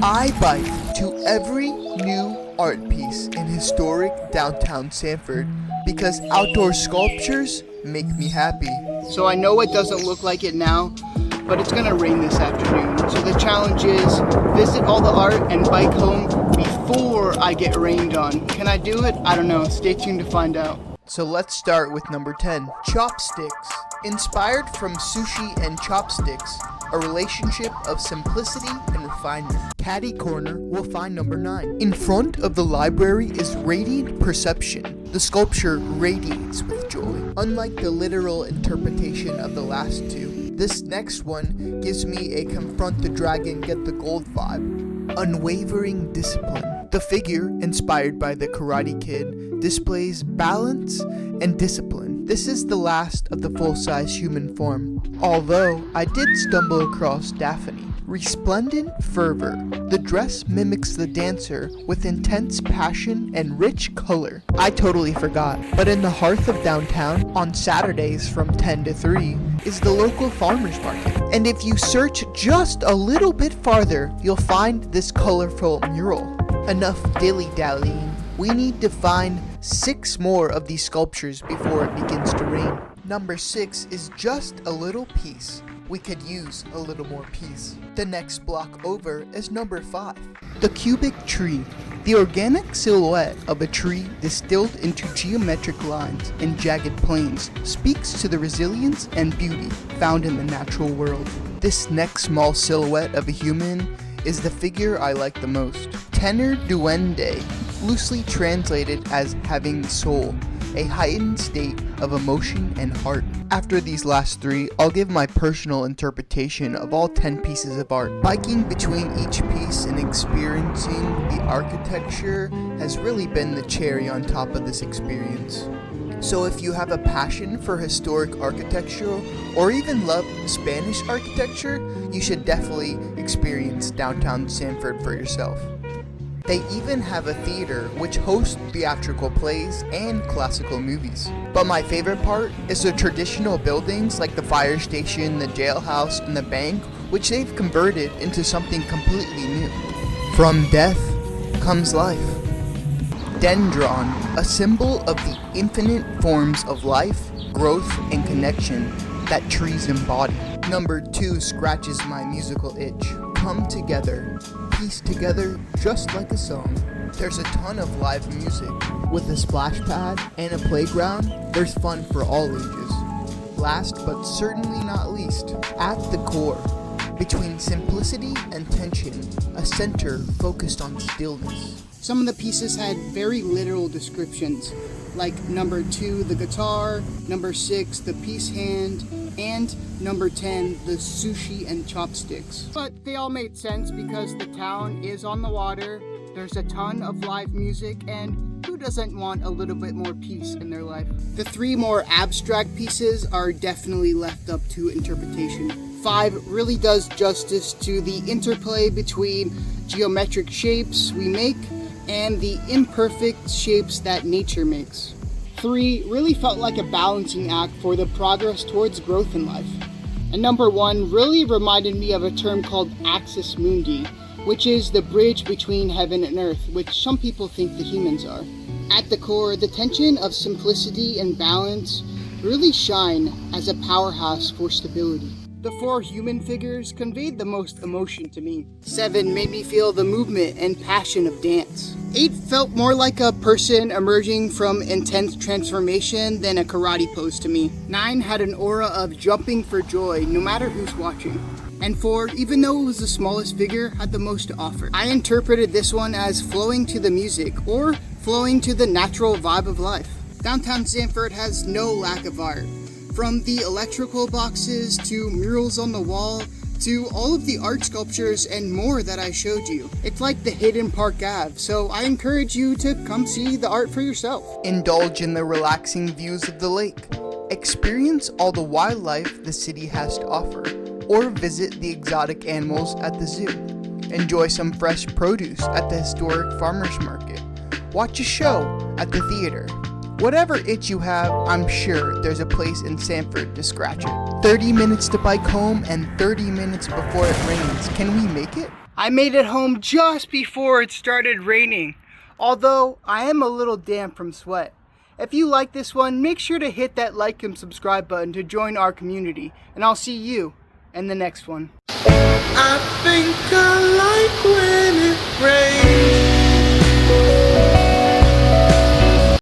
I bike to every new art piece in historic downtown Sanford because outdoor sculptures make me happy. So I know it doesn't look like it now, but it's gonna rain this afternoon. So the challenge is visit all the art and bike home before I get rained on. Can I do it? I don't know. Stay tuned to find out. So let's start with number 10, chopsticks. Inspired from sushi and chopsticks, a relationship of simplicity and refinement. Caddy Corner will find number 9. In front of the library is Radiant Perception. The sculpture radiates with joy. Unlike the literal interpretation of the last two, this next one gives me a confront the dragon, get the gold vibe. Unwavering discipline. The figure, inspired by the Karate Kid, displays balance and discipline. This is the last of the full-size human form, although I did stumble across Daphne. Resplendent fervor. The dress mimics the dancer with intense passion and rich color. I totally forgot, but in the hearth of downtown, on Saturdays from 10 to 3, is the local farmers market. And if you search just a little bit farther, you'll find this colorful mural. Enough dilly-dallying. We need to find 6 more of these sculptures before it begins to rain. Number 6 is just a little piece. We could use a little more peace. The next block over is number 5. The cubic tree. The organic silhouette of a tree distilled into geometric lines and jagged planes speaks to the resilience and beauty found in the natural world. This next small silhouette of a human is the figure I like the most. Tenor duende, loosely translated as having soul, a heightened state of emotion and heart. After these last 3, I'll give my personal interpretation of all 10 pieces of art. Biking between each piece and experiencing the architecture has really been the cherry on top of this experience. So if you have a passion for historic architecture or even love Spanish architecture, you should definitely experience downtown Sanford for yourself. They even have a theater which hosts theatrical plays and classical movies. But my favorite part is the traditional buildings like the fire station, the jailhouse, and the bank, which they've converted into something completely new. From death comes life. Dendron, a symbol of the infinite forms of life, growth, and connection that trees embody. Number 2 scratches my musical itch. Come together, piece together just like a song. There's a ton of live music. With a splash pad and a playground, there's fun for all ages. Last but certainly not least, at the core, between simplicity and tension, a center focused on stillness. Some of the pieces had very literal descriptions, like number 2, the guitar, number 6, the peace hand, and number 10, the sushi and chopsticks. But they all made sense because the town is on the water, there's a ton of live music, and who doesn't want a little bit more peace in their life? The 3 more abstract pieces are definitely left up to interpretation. 5 really does justice to the interplay between geometric shapes we make and the imperfect shapes that nature makes. 3 really felt like a balancing act for the progress towards growth in life. And number 1 really reminded me of a term called axis mundi, which is the bridge between heaven and earth, which some people think the humans are. At the core, the tension of simplicity and balance really shine as a powerhouse for stability. The 4 human figures conveyed the most emotion to me. 7 made me feel the movement and passion of dance. 8 felt more like a person emerging from intense transformation than a karate pose to me. 9 had an aura of jumping for joy no matter who's watching. And 4, even though it was the smallest figure, had the most to offer. I interpreted this one as flowing to the music or flowing to the natural vibe of life. Downtown Sanford has no lack of art. From the electrical boxes to murals on the wall to all of the art sculptures and more that I showed you. It's like the hidden Park Ave, so I encourage you to come see the art for yourself. Indulge in the relaxing views of the lake. Experience all the wildlife the city has to offer, or visit the exotic animals at the zoo. Enjoy some fresh produce at the historic farmers market. Watch a show at the theater. Whatever itch you have, I'm sure there's a place in Sanford to scratch it. 30 minutes to bike home and 30 minutes before it rains. Can we make it? I made it home just before it started raining, although I am a little damp from sweat. If you like this one, make sure to hit that like and subscribe button to join our community, and I'll see you in the next one. I think I like